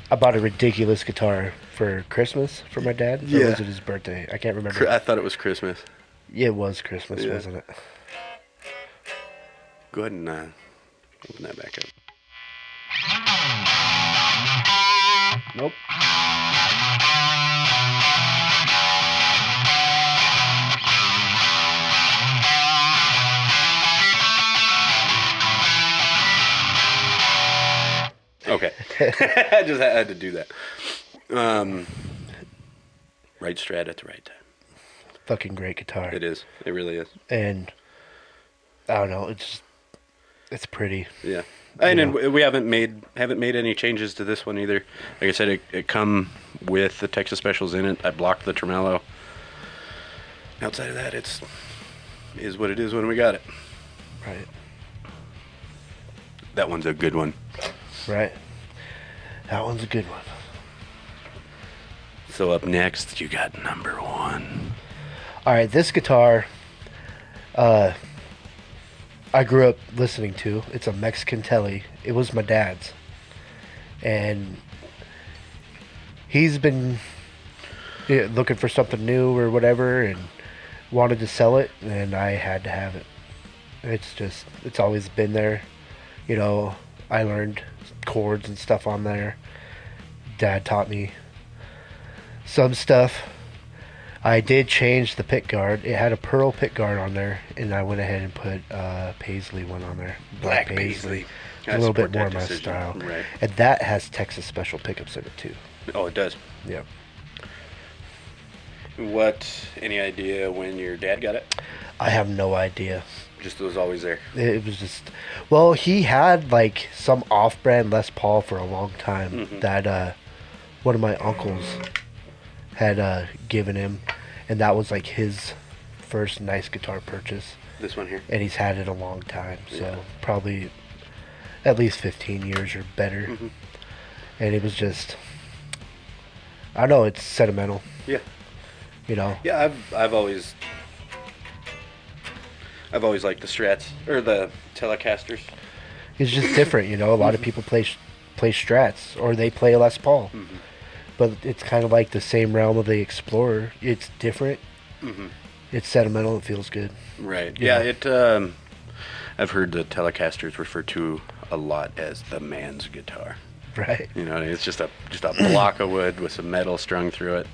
Speaker 1: I bought a ridiculous guitar for Christmas for my dad. Or
Speaker 2: Yeah.
Speaker 1: was it his birthday? I can't remember.
Speaker 2: I thought it was Christmas.
Speaker 1: Yeah, it was Christmas,
Speaker 2: Yeah.
Speaker 1: wasn't it?
Speaker 2: Go ahead and open that back up.
Speaker 1: Nope.
Speaker 2: Okay. I just had to do that. Right Strat at the right time.
Speaker 1: Fucking great guitar.
Speaker 2: It is. It really is.
Speaker 1: And I don't know. It's pretty.
Speaker 2: Yeah. And we haven't made any changes to this one either. Like I said, it come with the Texas specials in it. I blocked the tremolo. Outside of that, is what it is when we got it.
Speaker 1: Right.
Speaker 2: That one's a good one.
Speaker 1: Right. That one's a good one.
Speaker 2: So up next, you got number 1.
Speaker 1: All right, this guitar, I grew up listening to. It's a Mexican Telly. It was my dad's, and he's been looking for something new or whatever, and wanted to sell it, and I had to have it. It's always been there. You know, I learned chords and stuff on there. Dad taught me some stuff. I did change the pick guard. It had a pearl pick guard on there, and I went ahead and put paisley one on there.
Speaker 2: Black paisley.
Speaker 1: A little bit more my style.
Speaker 2: Right.
Speaker 1: And that has Texas special pickups in it too.
Speaker 2: Oh, it does.
Speaker 1: Yeah.
Speaker 2: Any idea when your dad got it?
Speaker 1: I have no idea.
Speaker 2: Just was always there.
Speaker 1: It was just, well, he had like some off-brand Les Paul for a long time that one of my uncles had given him, and that was like his first nice guitar purchase.
Speaker 2: This one here.
Speaker 1: And he's had it a long time, so
Speaker 2: Yeah.
Speaker 1: probably at least 15 years or better. And it was just, I don't know, it's sentimental,
Speaker 2: Yeah.
Speaker 1: you know.
Speaker 2: Yeah, I've always liked the Strats or the Telecasters.
Speaker 1: It's just different, you know. A lot of people play Strats, or they play Les Paul. But it's kind of like the same realm of the Explorer. It's different. It's sentimental. It feels good.
Speaker 2: Right.
Speaker 1: Yeah.
Speaker 2: Yeah. I've heard the Telecasters referred to a lot as the man's guitar.
Speaker 1: Right.
Speaker 2: You know, it's just a block of wood with some metal strung through it,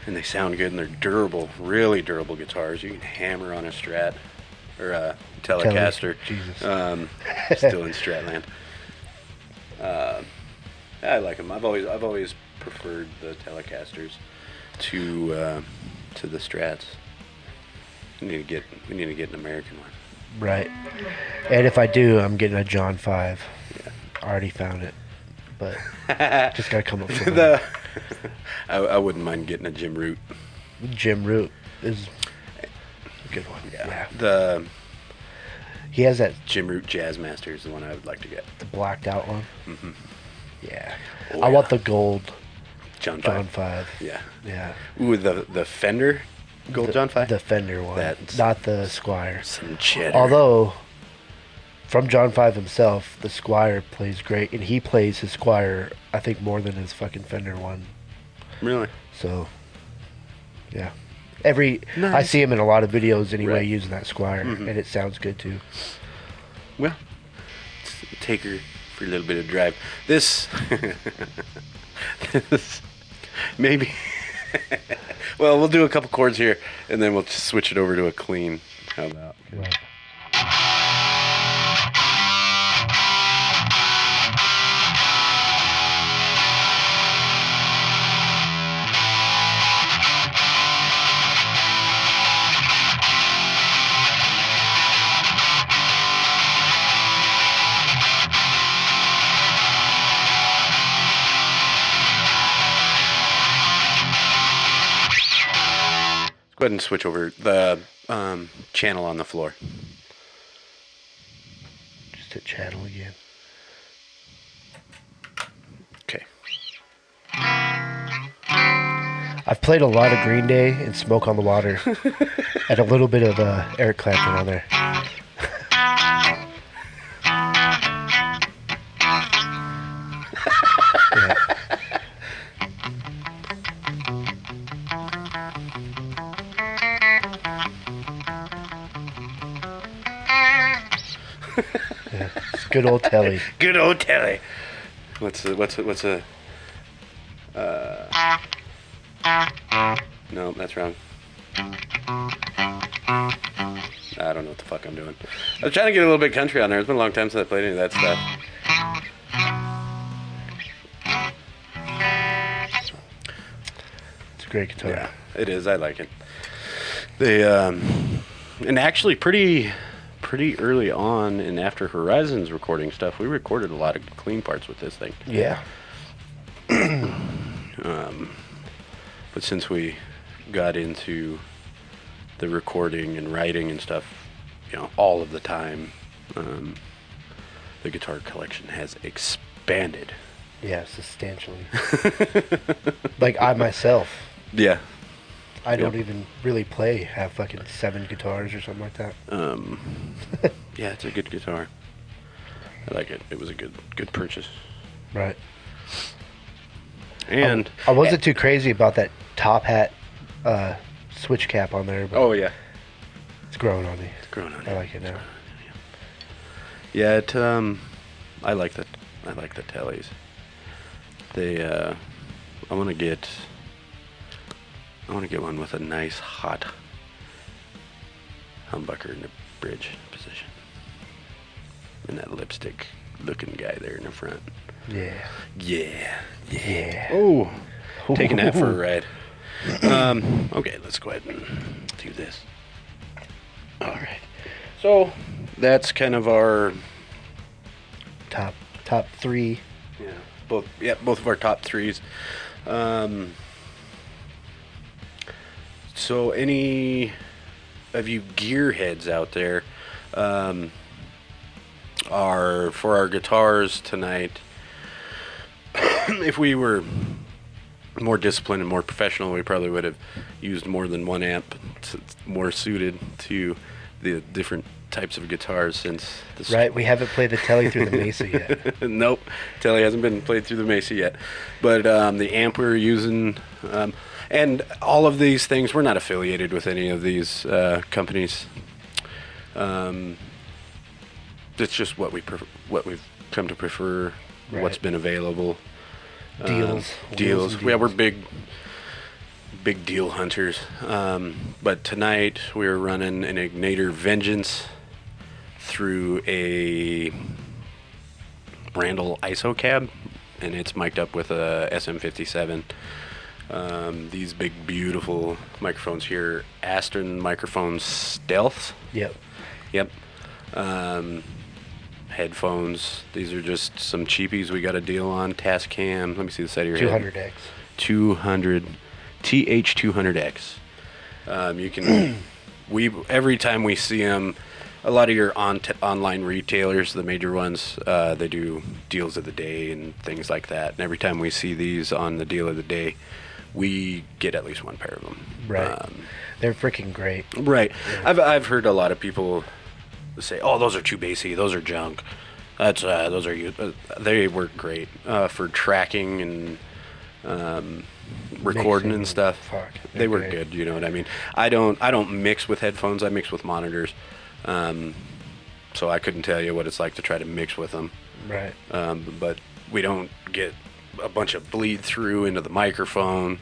Speaker 2: and they sound good, and they're durable, really durable guitars. You can hammer on a Strat or a Telecaster.
Speaker 1: Jesus.
Speaker 2: Still in Stratland. I like them. I've always preferred the Telecasters to the Strats. We need to get an American one.
Speaker 1: Right. And if I do, I'm getting a John 5.
Speaker 2: Yeah.
Speaker 1: I already found it. But just got to come up with
Speaker 2: the I wouldn't mind getting a Jim Root.
Speaker 1: Jim Root is a good one. Yeah.
Speaker 2: The
Speaker 1: He has that
Speaker 2: Jim Root Jazzmaster is the one I would like to get.
Speaker 1: the blacked out one. Yeah.
Speaker 2: Oh,
Speaker 1: I
Speaker 2: yeah.
Speaker 1: want the gold
Speaker 2: John
Speaker 1: John
Speaker 2: 5.
Speaker 1: 5.
Speaker 2: Yeah.
Speaker 1: Yeah.
Speaker 2: Ooh, the Fender Gold John 5.
Speaker 1: The Fender one.
Speaker 2: That's
Speaker 1: not the Squire.
Speaker 2: some cheddar.
Speaker 1: Although, from John 5 himself, the Squire plays great, and he plays his Squire, I think, more than his fucking Fender one.
Speaker 2: Really?
Speaker 1: So, yeah. I
Speaker 2: Nice.
Speaker 1: see him in a lot of videos anyway,
Speaker 2: Right.
Speaker 1: using that Squire, and it sounds good too.
Speaker 2: Well, take her for a little bit of drive. This maybe. Well, we'll do a couple chords here, and then we'll just switch it over to a clean. How about?
Speaker 1: Right.
Speaker 2: Go ahead and switch over the channel on the floor.
Speaker 1: Just hit channel again.
Speaker 2: Okay.
Speaker 1: I've played a lot of Green Day and Smoke on the Water, and a little bit of Eric Clapton on there. Yeah. Yeah, it's good old Telly.
Speaker 2: Good old Telly. What's a no, that's wrong. I don't know what the fuck I'm doing. I was trying to get a little bit country on there. It's been a long time since I played any of that stuff.
Speaker 1: It's a great guitar.
Speaker 2: Yeah, it is. I like it. They and actually pretty early on, and after Horizon's recording stuff, we recorded a lot of clean parts with this thing.
Speaker 1: Yeah.
Speaker 2: But since we got into the recording and writing and stuff, all of the time, the guitar collection has expanded.
Speaker 1: Yeah, substantially. Like I myself,
Speaker 2: Yeah.
Speaker 1: I don't even really play. Have fucking 7 guitars or something like that.
Speaker 2: Yeah, it's a good guitar. I like it. It was a good purchase.
Speaker 1: Right.
Speaker 2: And
Speaker 1: I wasn't too crazy about that top hat switch cap on there, but
Speaker 2: oh yeah,
Speaker 1: it's growing on me.
Speaker 2: it's grown on
Speaker 1: I
Speaker 2: you.
Speaker 1: like it now.
Speaker 2: Yeah, it I like the Tellys. They I want to get one with a nice hot humbucker in the bridge position. And that lipstick looking guy there in the front.
Speaker 1: Yeah.
Speaker 2: Yeah.
Speaker 1: Yeah.
Speaker 2: Oh, taking that for a ride. Okay, let's go ahead and do this. All right. So that's kind of our
Speaker 1: Top 3.
Speaker 2: both of our top threes. So any of you gearheads out there are for our guitars tonight. If we were more disciplined and more professional, we probably would have used more than one amp, more suited to the different types of guitars. Since
Speaker 1: Right, we haven't played the Telly through the Mesa yet.
Speaker 2: Nope, Telly hasn't been played through the Mesa yet. But the amp we were using, and all of these things, we're not affiliated with any of these companies. It's just what we've come to prefer.
Speaker 1: Right.
Speaker 2: What's been available.
Speaker 1: Deals.
Speaker 2: Deals. Yeah, we're big deal hunters. But tonight we're running an Ignitor Vengeance through a Randall ISO cab, and it's mic'd up with a SM57. These big, beautiful microphones here, Aston microphones Stealth.
Speaker 1: Yep.
Speaker 2: Yep. Headphones. These are just some cheapies we got a deal on. Tascam. Let me see the side of your head.
Speaker 1: 200X.
Speaker 2: 200 TH200X. You can every time we see them, a lot of your online retailers, the major ones, they do deals of the day and things like that. And every time we see these on the deal of the day, we get at least one pair of them.
Speaker 1: Right. They're freaking great.
Speaker 2: Right.
Speaker 1: Yeah.
Speaker 2: I've heard a lot of people say, "Oh, those are too bassy. Those are junk." Those are they work great for tracking and recording and stuff.
Speaker 1: Fuck,
Speaker 2: they work
Speaker 1: great.
Speaker 2: good. You know what I mean? I don't mix with headphones. I mix with monitors. So I couldn't tell you what it's like to try to mix with them.
Speaker 1: Right.
Speaker 2: But we don't get a bunch of bleed through into the microphone.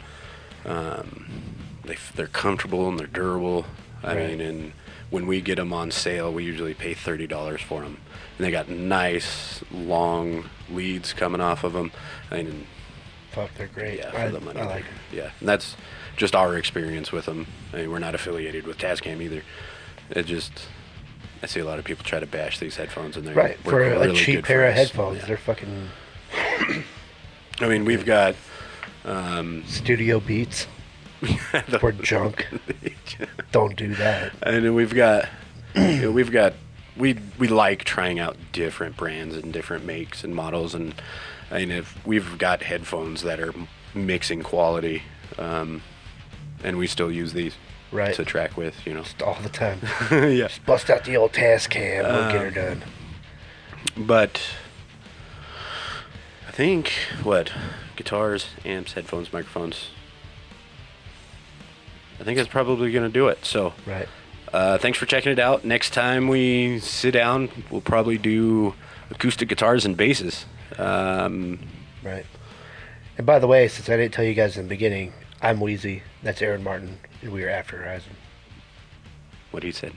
Speaker 2: They're comfortable and they're durable. I mean, and when we get them on sale, we usually pay $30 for them. And they got nice, long leads coming off of them. I mean,
Speaker 1: Fuck, they're great.
Speaker 2: yeah, for the money.
Speaker 1: I like them.
Speaker 2: Yeah, and that's just our experience with them. I mean, we're not affiliated with Tascam either. I see a lot of people try to bash these headphones, and they're
Speaker 1: Right, for
Speaker 2: really
Speaker 1: a cheap
Speaker 2: good
Speaker 1: pair
Speaker 2: for
Speaker 1: of
Speaker 2: us.
Speaker 1: headphones,
Speaker 2: Yeah.
Speaker 1: they're fucking
Speaker 2: I mean, we've got
Speaker 1: Studio Beats. We're junk. Don't do that.
Speaker 2: And then we've got, we like trying out different brands and different makes and models, and if we've got headphones that are mixing quality, and we still use these to track with,
Speaker 1: Just all the time.
Speaker 2: Yeah.
Speaker 1: Just bust out the old Tascam. We'll get her done.
Speaker 2: But I think guitars, amps, headphones, microphones. I think that's probably going to do it. So,
Speaker 1: right.
Speaker 2: Thanks for checking it out. Next time we sit down, we'll probably do acoustic guitars and basses.
Speaker 1: Right. And by the way, since I didn't tell you guys in the beginning, I'm Wheezy. That's Aaron Martin, and we are After Horizon.
Speaker 2: What he said.